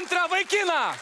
antrą vaikiną.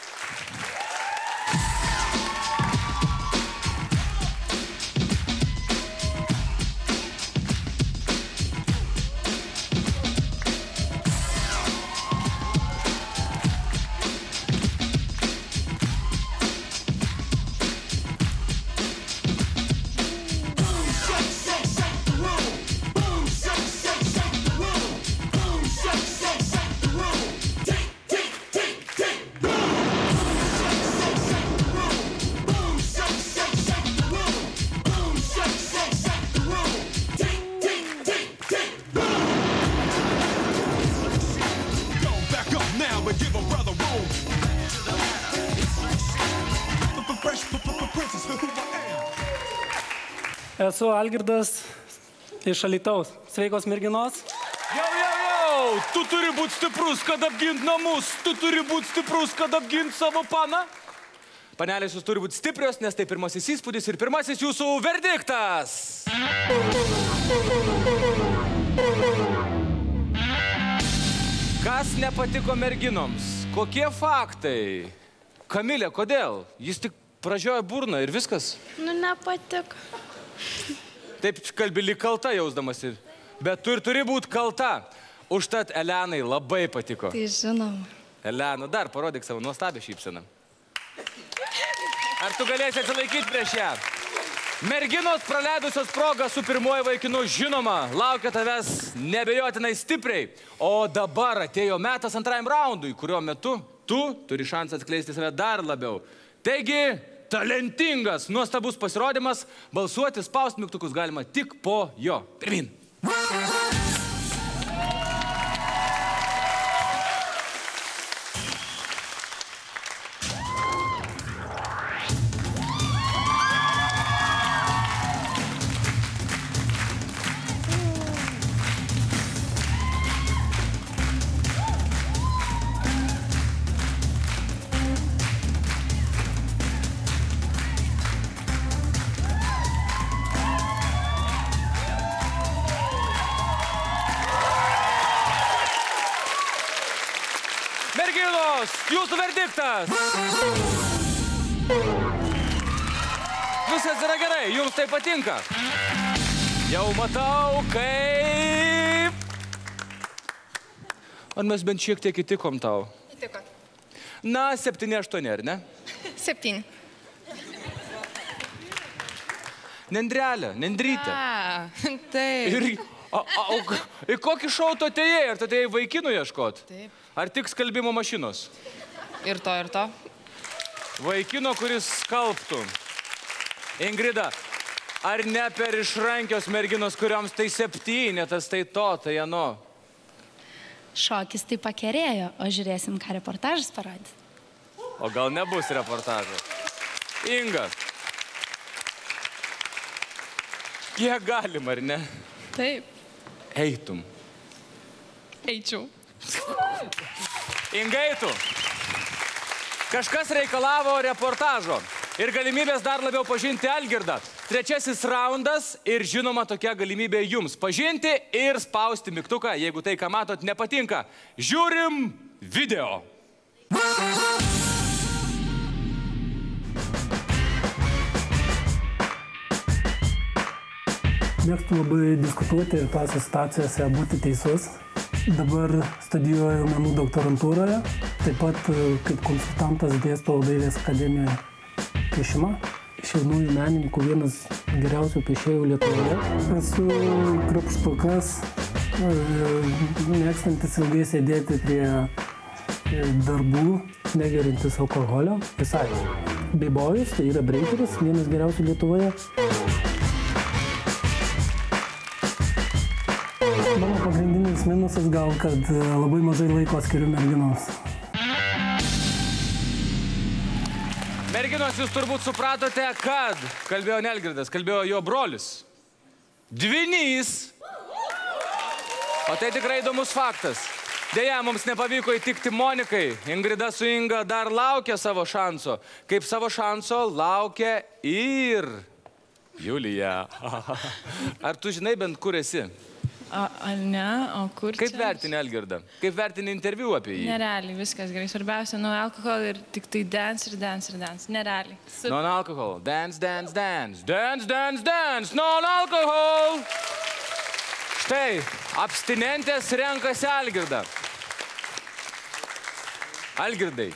Esu Algirdas iš Alytaus. Sveikos merginos. Jau, tu turi būti stiprus, kad apgint namus, tu turi būti stiprus, kad apgint savo paną. Panelės, jūs turi būti stiprios, nes tai pirmasis įspūdis ir pirmasis jūsų verdiktas. Kas nepatiko merginoms? Kokie faktai? Kamilė, kodėl? Jis tik pražiojo burną ir viskas. Nu, nepatiko. Taip kalbi lyg kalta jausdamasi. Bet tu ir turi būti kalta. Užtat Elenai labai patiko. Tai žinom. Elena, dar parodyk savo nuostabią šypseną. Ar tu galėsi atsilaikyti prieš ją? Merginos praleidusios progą su pirmuoju vaikinu, žinoma, laukia tavęs nebejotinai stipriai. O dabar atėjo metas antrajam raundui, kurio metu tu turi šansą atskleisti save dar labiau. Taigi, talentingas, nuostabus pasirodymas, balsuoti, spausti mygtukus galima tik po jo. Pirmin. Merginos, jūsų verdiktas. Viskas yra gerai, jums tai patinka. Jau matau, kaip... Ar mes bent šiek tiek įtikom tau? Įtiko. Na, 7-8, ar ne? 7. Nendrelė, nendrytė. Taip. Ir kokį šou tu atėjai? Ar tu atėjai vaikinų ieškot? Taip. Ar tik skalbimo mašinos? Ir to, ir to. Vaikino, kuris skalbtų. Ingrida, ar ne per išrankios merginos, kurioms tai 7, tas tai to, tai ano? Šokis tai pakerėjo, o žiūrėsim, ką reportažas parodys. O gal nebus reportažo? Inga. Kiek galim, ar ne? Taip. Eitum. Eičiau. Inga, eitų. Kažkas reikalavo reportažo ir galimybės dar labiau pažinti Algirdą. 3. raundas ir žinoma tokia galimybė jums pažinti ir spausti mygtuką, jeigu tai, ką matot, nepatinka. Žiūrim video. Mėgstu labai diskutuoti ir tose situacijose būti teisus. Dabar studijuoju menų doktorantūroje, taip pat kaip konsultantas dėstau Dailės akademijoje piešimą. Iš jaunųjų menininkų vienas geriausių piešėjų Lietuvoje. Esu krapštukas, mėgstantis ilgai sėdėti prie darbų, negerintis alkoholio. Visai. Beibojus, tai yra breikeris, vienas geriausių Lietuvoje. Mano pagrindinis minusas gal, kad labai mažai laiko skiriu merginoms. Merginos, jūs turbūt supratote, kad kalbėjo ne Algirdas, kalbėjo jo brolis. Dvynys. O tai tikrai įdomus faktas. Deja, mums nepavyko įtikti Monikai. Ingrida su Inga dar laukia savo šanso. Kaip savo šanso laukia ir Julija. Ar tu žinai bent kur esi? Ar ne? O kur čia? Kaip vertini Algirdą? Kaip vertini interviu apie jį? Nerealiai, viskas gerai. Svarbiausia, nuo alkoholio ir tik tai dance ir dance ir dance. Nerealiai. Non-alcohol. Dance, dance, dance. Dance, dance, dance. Non-alcohol. Štai, abstinentės renkasi Algirdą. Algirdai,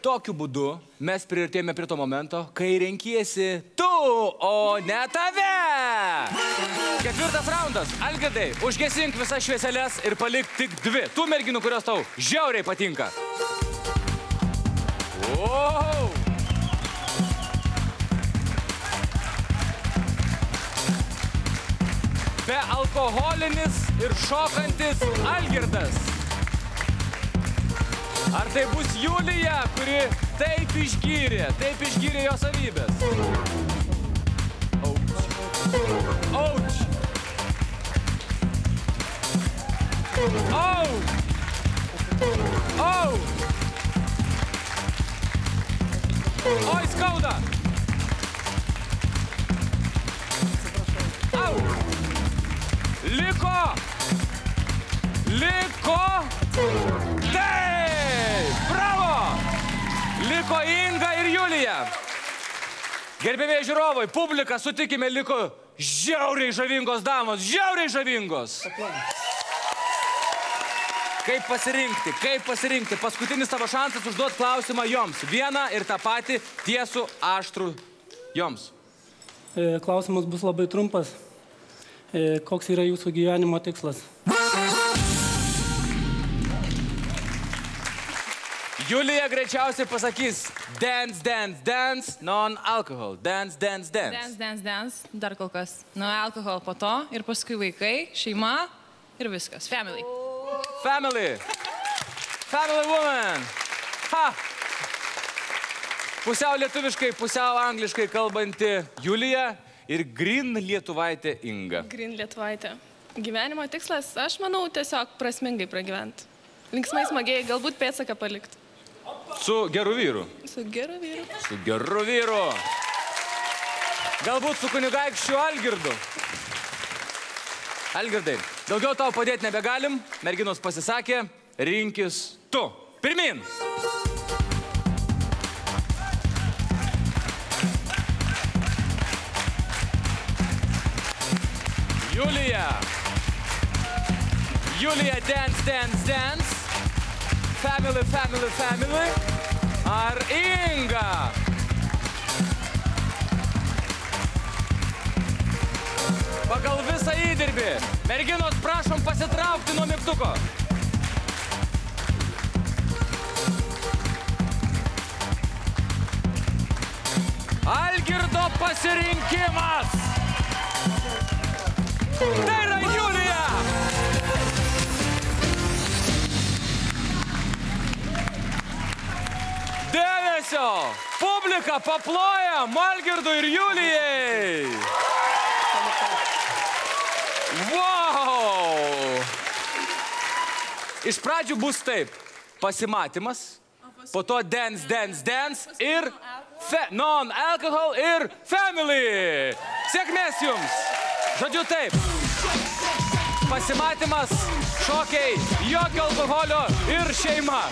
tokiu būdu mes priartėjome prie to momento, kai renkiesi tu, o ne tave. 4. raundas. Algirdai, užgesink visas švieselės ir palik tik 2. Tų merginų, kurios tau žiauriai patinka. Wow. Be alkoholinis ir šokantis Algirdas. Ar tai bus Julija, kuri taip išgyrė jo savybės? Ouch. Oh. Oh. Oi, skauda. Au. Liko. Taip, bravo. Liko Inga ir Julija. Gerbėmiai žiūrovai, publika, sutikime, liko žiauriai žavingos damos, žiauriai žavingos. Kaip pasirinkti? Paskutinis tavo šansas užduoti klausimą joms. Vieną ir tą patį tiesų aštrų joms. Klausimas bus labai trumpas. Koks yra jūsų gyvenimo tikslas? Julija greičiausiai pasakys dance, dance, dance, non-alcohol. Dance, dance, dance. Dance, dance, dance. Dar kol kas. Nuo alkohol po to ir paskui vaikai, šeima ir viskas. Family. Family. Family woman. Ha. Pusiau lietuviškai, pusiau angliškai kalbanti Julija ir green lietuvaitė Inga. Green lietuvaitė. Gyvenimo tikslas, aš manau, tiesiog prasmingai pragyventi. Linksmai smagiai, galbūt pėdsaką palikti. Su geru vyru. Su geru vyru. Su geru vyru. Galbūt su kunigaikščiu Algirdu. Algirdai, daugiau tau padėti nebegalim. Merginos pasisakė, rinkis tu. Pirmin. Julija. Julija, dance, dance, dance. Family, family, family. Ar Inga? Pagal visą įdirbį. Merginos, prašom pasitraukti nuo mygtuko. Algirdo pasirinkimas. Tai yra Julija. Dėmesio! Publika paploja Algirdui ir Julijai! Wow! Iš pradžių bus taip. Pasimatymas, po to dance, dance, dance ir non-alcohol ir family! Sėkmės jums! Žodžiu taip. Pasimatymas, šokiai, jokio alkoholio ir šeima.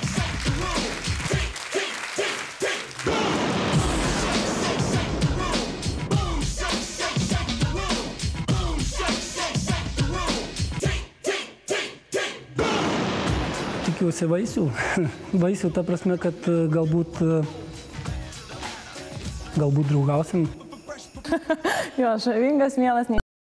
Tikiuosi vaisių. Vaisių ta prasme, kad galbūt draugausim. Jo, žavingas, mielas.